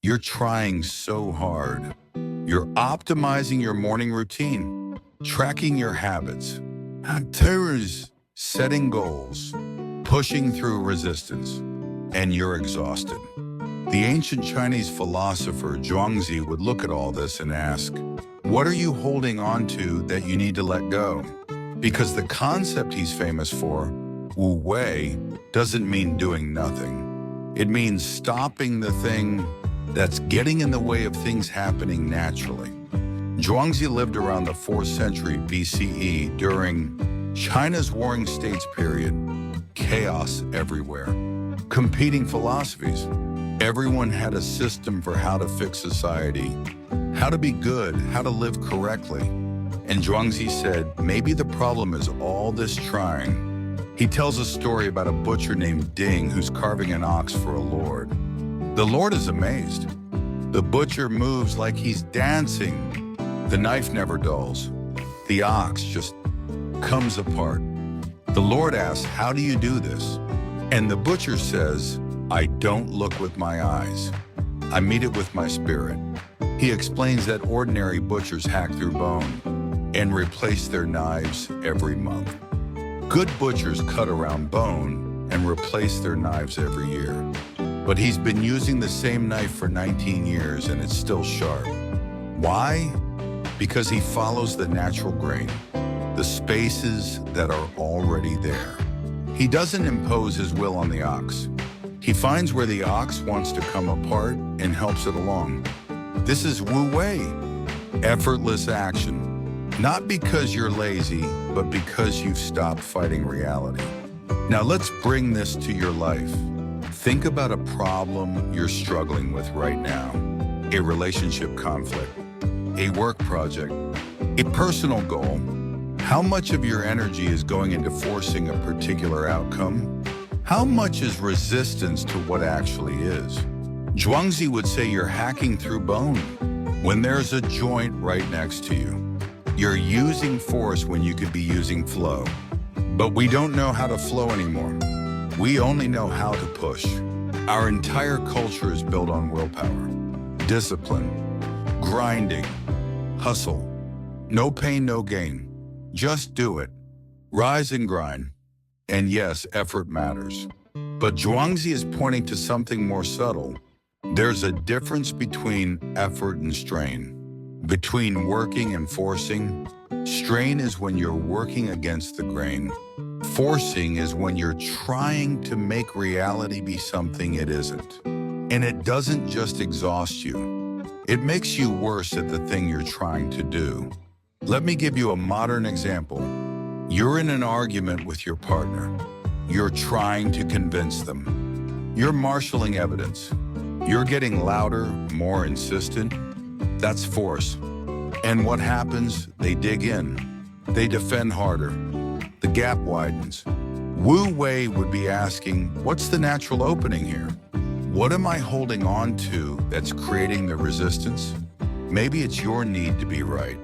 You're trying so hard. You're optimizing your morning routine, tracking your habits, terrors, setting goals, pushing through resistance, and you're exhausted. The ancient Chinese philosopher Zhuangzi would look at all this and ask, what are you holding on to that you need to let go? Because the concept he's famous for, Wu Wei, doesn't mean doing nothing. It means stopping the thing that's getting in the way of things happening naturally. Zhuangzi lived around the 4th century BCE during China's Warring States period. Chaos everywhere. Competing philosophies. Everyone had a system for how to fix society, how to be good, how to live correctly. And Zhuangzi said, maybe the problem is all this trying. He tells a story about a butcher named Ding who's carving an ox for a lord. The Lord is amazed. The butcher moves like he's dancing. The knife never dulls. The ox just comes apart. The Lord asks, how do you do this? And the butcher says, I don't look with my eyes. I meet it with my spirit. He explains that ordinary butchers hack through bone and replace their knives every month. Good butchers cut around bone and replace their knives every year. But he's been using the same knife for 19 years and it's still sharp. Why? Because he follows the natural grain, the spaces that are already there. He doesn't impose his will on the ox. He finds where the ox wants to come apart and helps it along. This is Wu Wei, effortless action. Not because you're lazy, but because you've stopped fighting reality. Now let's bring this to your life. Think about a problem you're struggling with right now. A relationship conflict, a work project, a personal goal. How much of your energy is going into forcing a particular outcome? How much is resistance to what actually is? Zhuangzi would say you're hacking through bone when there's a joint right next to you. You're using force when you could be using flow. But we don't know how to flow anymore. We only know how to push. Our entire culture is built on willpower, discipline, grinding, hustle. No pain, no gain. Just do it. Rise and grind. And yes, effort matters. But Zhuangzi is pointing to something more subtle. There's a difference between effort and strain. Between working and forcing. Strain is when you're working against the grain. Forcing is when you're trying to make reality be something it isn't. And it doesn't just exhaust you. It makes you worse at the thing you're trying to do. Let me give you a modern example. You're in an argument with your partner. You're trying to convince them. You're marshaling evidence. You're getting louder, more insistent. That's force. And what happens? They dig in. They defend harder. The gap widens. Wu Wei would be asking, what's the natural opening here? What am I holding on to that's creating the resistance? Maybe it's your need to be right.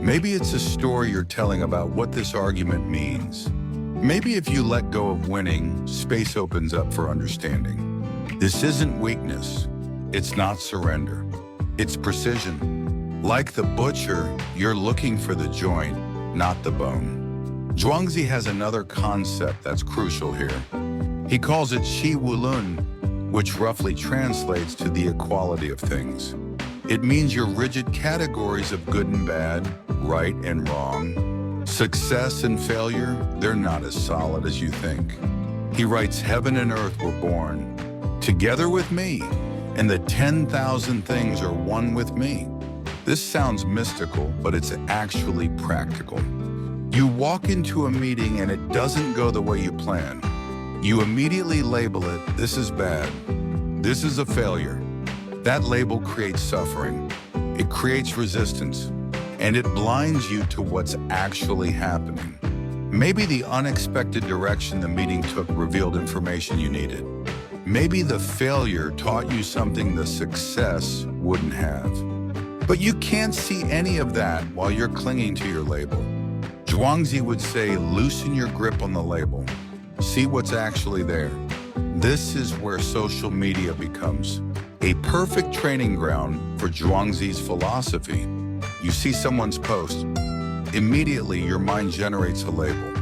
Maybe it's a story you're telling about what this argument means. Maybe if you let go of winning, space opens up for understanding. This isn't weakness. It's not surrender. It's precision. Like the butcher, you're looking for the joint, not the bone. Zhuangzi has another concept that's crucial here. He calls it Qi Wu Lun, which roughly translates to the equality of things. It means your rigid categories of good and bad, right and wrong, success and failure, they're not as solid as you think. He writes, heaven and earth were born together with me, and the 10,000 things are one with me. This sounds mystical, but it's actually practical. You walk into a meeting and it doesn't go the way you plan. You immediately label it, this is bad. This is a failure. That label creates suffering. It creates resistance. And it blinds you to what's actually happening. Maybe the unexpected direction the meeting took revealed information you needed. Maybe the failure taught you something the success wouldn't have. But you can't see any of that while you're clinging to your label. Zhuangzi would say, loosen your grip on the label. See what's actually there. This is where social media becomes A perfect training ground for Zhuangzi's philosophy. You see someone's post, immediately your mind generates a label.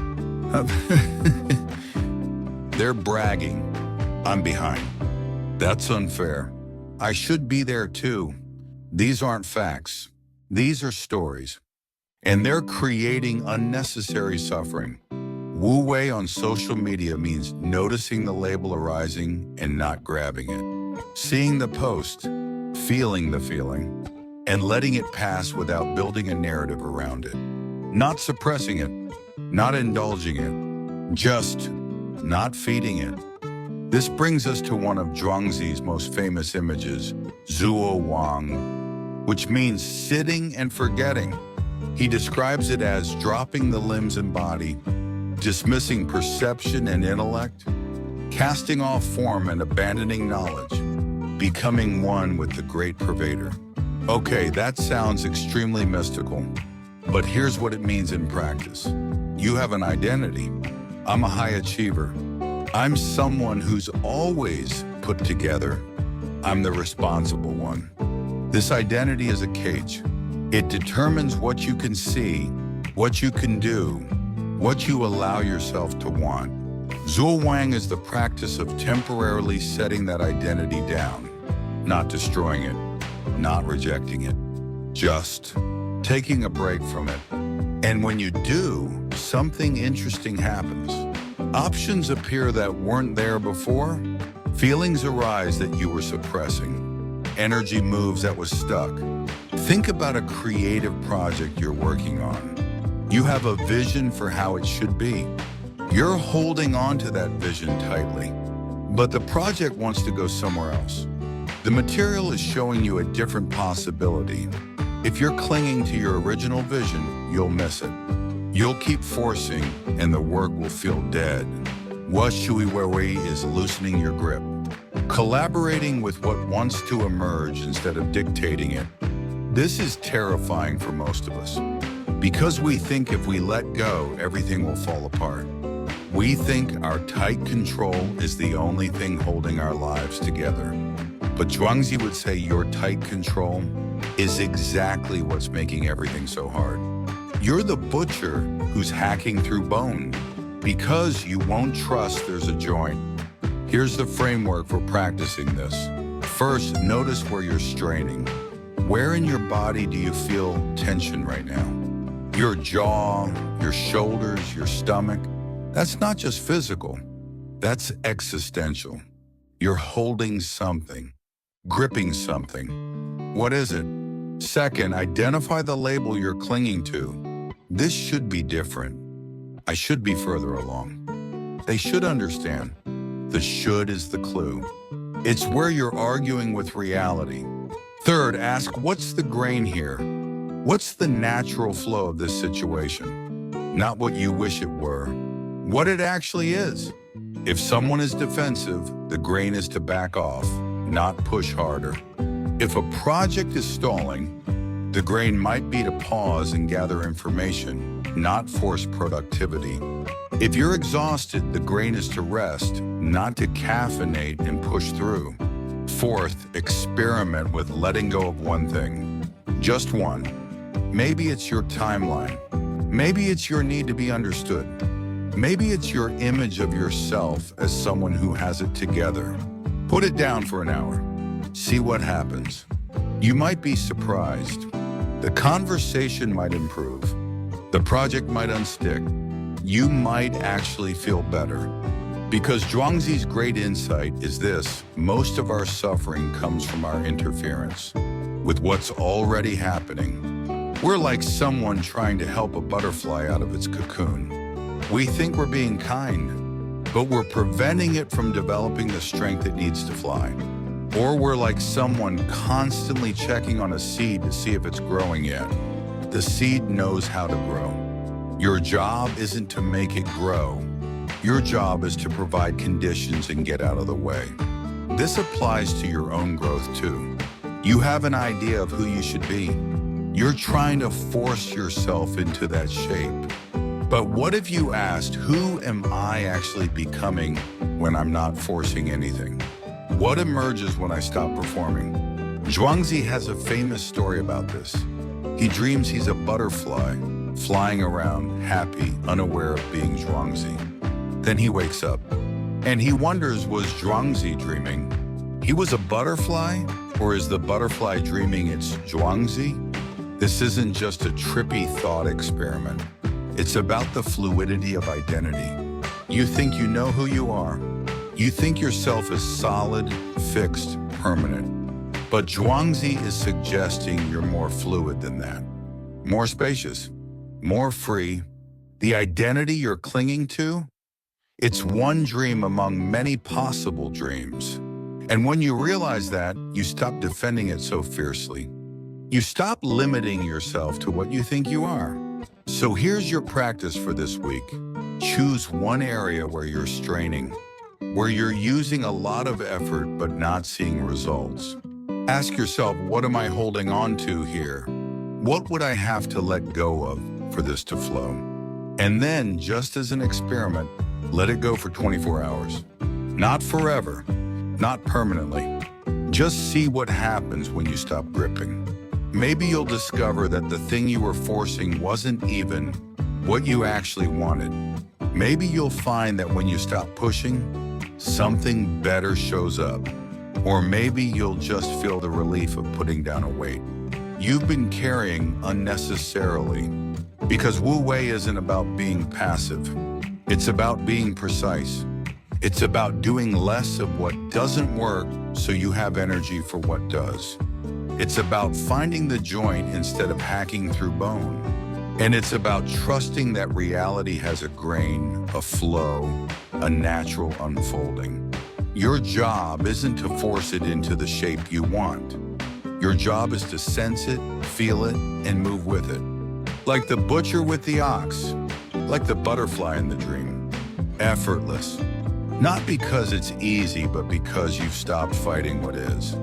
They're bragging. I'm behind. That's unfair. I should be there too. These aren't facts. These are stories. And they're creating unnecessary suffering. Wu Wei on social media means noticing the label arising and not grabbing it. Seeing the post, feeling the feeling, and letting it pass without building a narrative around it. Not suppressing it, not indulging it, just not feeding it. This brings us to one of Zhuangzi's most famous images, Zhuangzi, which means sitting and forgetting. He describes it as dropping the limbs and body, dismissing perception and intellect, casting off form and abandoning knowledge, becoming one with the great pervader. Okay, that sounds extremely mystical, but here's what it means in practice. You have an identity. I'm a high achiever. I'm someone who's always put together. I'm the responsible one. This identity is a cage. It determines what you can see, what you can do, what you allow yourself to want. Zhuangzi is the practice of temporarily setting that identity down, not destroying it, not rejecting it, just taking a break from it. And when you do, something interesting happens. Options appear that weren't there before. Feelings arise that you were suppressing. Energy moves that was stuck. Think about a creative project you're working on. You have a vision for how it should be. You're holding on to that vision tightly, but the project wants to go somewhere else. The material is showing you a different possibility. If you're clinging to your original vision, you'll miss it. You'll keep forcing, and the work will feel dead. Wei is loosening your grip, collaborating with what wants to emerge instead of dictating it. This is terrifying for most of us, because we think if we let go, everything will fall apart. We think our tight control is the only thing holding our lives together. But Zhuangzi would say your tight control is exactly what's making everything so hard. You're the butcher who's hacking through bone because you won't trust there's a joint. Here's the framework for practicing this. First, notice where you're straining. Where in your body do you feel tension right now? Your jaw, your shoulders, your stomach. That's not just physical, that's existential. You're holding something, gripping something. What is it? Second, identify the label you're clinging to. This should be different. I should be further along. They should understand. The should is the clue. It's where you're arguing with reality. Third, ask what's the grain here? What's the natural flow of this situation? Not what you wish it were, what it actually is. If someone is defensive, the grain is to back off, not push harder. If a project is stalling, the grain might be to pause and gather information, not force productivity. If you're exhausted, the grain is to rest, not to caffeinate and push through. Fourth, experiment with letting go of one thing. Just one. Maybe it's your timeline. Maybe it's your need to be understood. Maybe it's your image of yourself as someone who has it together. Put it down for an hour. See what happens. You might be surprised. The conversation might improve. The project might unstick. You might actually feel better. Because Zhuangzi's great insight is this: most of our suffering comes from our interference with what's already happening. We're like someone trying to help a butterfly out of its cocoon. We think we're being kind, but we're preventing it from developing the strength it needs to fly. Or we're like someone constantly checking on a seed to see if it's growing yet. The seed knows how to grow. Your job isn't to make it grow. Your job is to provide conditions and get out of the way. This applies to your own growth too. You have an idea of who you should be. You're trying to force yourself into that shape. But what if you asked, who am I actually becoming when I'm not forcing anything? What emerges when I stop performing? Zhuangzi has a famous story about this. He dreams he's a butterfly, flying around, happy, unaware of being Zhuangzi. Then he wakes up, and he wonders, was Zhuangzi dreaming? He was a butterfly, or is the butterfly dreaming it's Zhuangzi? This isn't just a trippy thought experiment. It's about the fluidity of identity. You think you know who you are. You think yourself is solid, fixed, permanent. But Zhuangzi is suggesting you're more fluid than that. More spacious, more free. The identity you're clinging to? It's one dream among many possible dreams. And when you realize that, you stop defending it so fiercely. You stop limiting yourself to what you think you are. So here's your practice for this week. Choose one area where you're straining, where you're using a lot of effort but not seeing results. Ask yourself, what am I holding on to here? What would I have to let go of for this to flow? And then, just as an experiment, let it go for 24 hours. Not forever, not permanently. Just see what happens when you stop gripping. Maybe you'll discover that the thing you were forcing wasn't even what you actually wanted. Maybe you'll find that when you stop pushing, something better shows up. Or maybe you'll just feel the relief of putting down a weight you've been carrying unnecessarily. Because Wu Wei isn't about being passive. It's about being precise. It's about doing less of what doesn't work so you have energy for what does. It's about finding the joint instead of hacking through bone. And it's about trusting that reality has a grain, a flow, a natural unfolding. Your job isn't to force it into the shape you want. Your job is to sense it, feel it, and move with it. Like the butcher with the ox, like the butterfly in the dream. Effortless. Not because it's easy, but because you've stopped fighting what is.